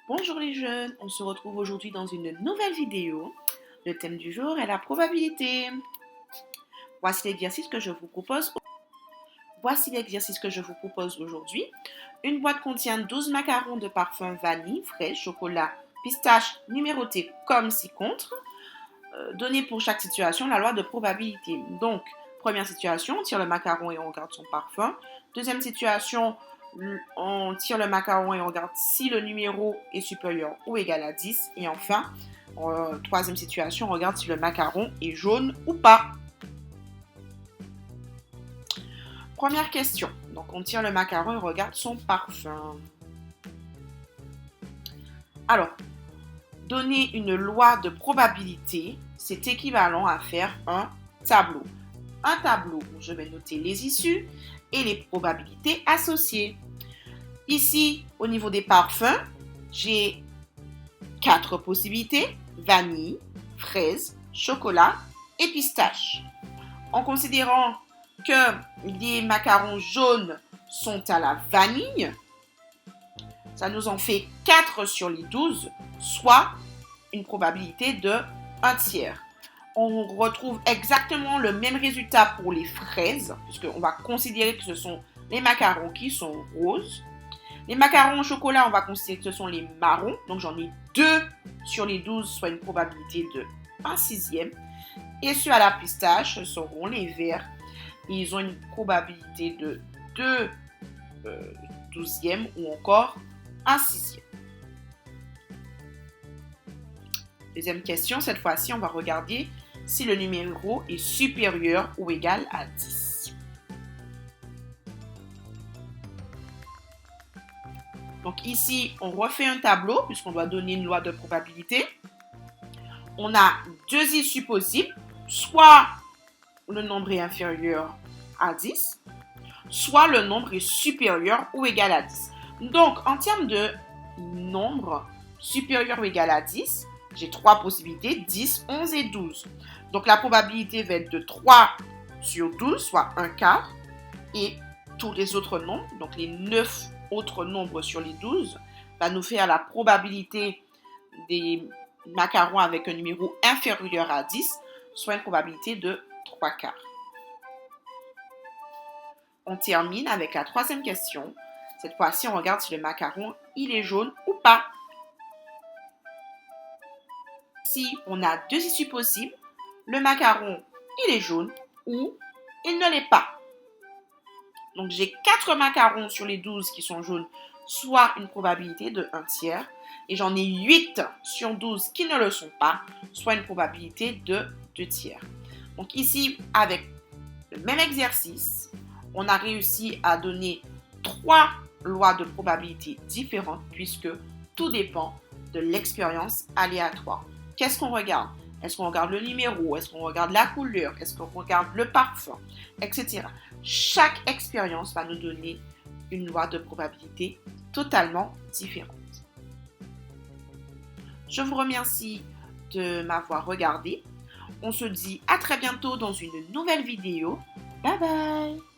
Bonjour les jeunes, on se retrouve aujourd'hui dans une nouvelle vidéo. Le thème du jour est la probabilité. Voici l'exercice que je vous propose. Aujourd'hui. Une boîte contient 12 macarons de parfum vanille, fraise, chocolat, pistache numérotés comme ci-contre. Donnez pour chaque situation la loi de probabilité. Donc, première situation, on tire le macaron et on regarde son parfum. Deuxième situation, on tire le macaron et on regarde si le numéro est supérieur ou égal à 10. Et enfin, troisième situation, on regarde si le macaron est jaune ou pas. Première question. Donc, on tire le macaron et on regarde son parfum. Alors, donner une loi de probabilité, c'est équivalent à faire un tableau. Un tableau où je vais noter les issues et les probabilités associées. Ici, au niveau des parfums, j'ai 4 possibilités: vanille, fraise, chocolat et pistache. En considérant que les macarons jaunes sont à la vanille, ça nous en fait 4 sur les 12, soit une probabilité de 1 tiers. On retrouve exactement le même résultat pour les fraises, puisqu'on va considérer que ce sont les macarons qui sont roses. Les macarons au chocolat, on va considérer que ce sont les marrons. Donc, j'en ai 2 sur les 12, soit une probabilité de 1 sixième. Et ceux à la pistache seront les verts. Et ils ont une probabilité de 2 douzièmes ou encore 1 sixième. Deuxième question, cette fois-ci, on va regarder si le numéro est supérieur ou égal à 10. Donc ici, on refait un tableau puisqu'on doit donner une loi de probabilité. On a 2 issues possibles, soit le nombre est inférieur à 10, soit le nombre est supérieur ou égal à 10. Donc, en termes de nombre supérieur ou égal à 10, j'ai 3 possibilités, 10, 11 et 12. Donc, la probabilité va être de 3 sur 12, soit un quart. Et tous les autres nombres, donc les 9 autres nombres sur les 12, va nous faire la probabilité des macarons avec un numéro inférieur à 10, soit une probabilité de 3 quarts. On termine avec la troisième question. Cette fois-ci, on regarde si le macaron, il est jaune ou pas. Ici, on a 2 issues possibles. Le macaron, il est jaune ou il ne l'est pas. Donc, j'ai 4 macarons sur les 12 qui sont jaunes, soit une probabilité de 1 tiers. Et j'en ai 8 sur 12 qui ne le sont pas, soit une probabilité de 2 tiers. Donc ici, avec le même exercice, on a réussi à donner 3 lois de probabilité différentes puisque tout dépend de l'expérience aléatoire. Qu'est-ce qu'on regarde? Est-ce qu'on regarde le numéro? Est-ce qu'on regarde la couleur? Est-ce qu'on regarde le parfum? Etc. Chaque expérience va nous donner une loi de probabilité totalement différente. Je vous remercie de m'avoir regardé. On se dit à très bientôt dans une nouvelle vidéo. Bye bye!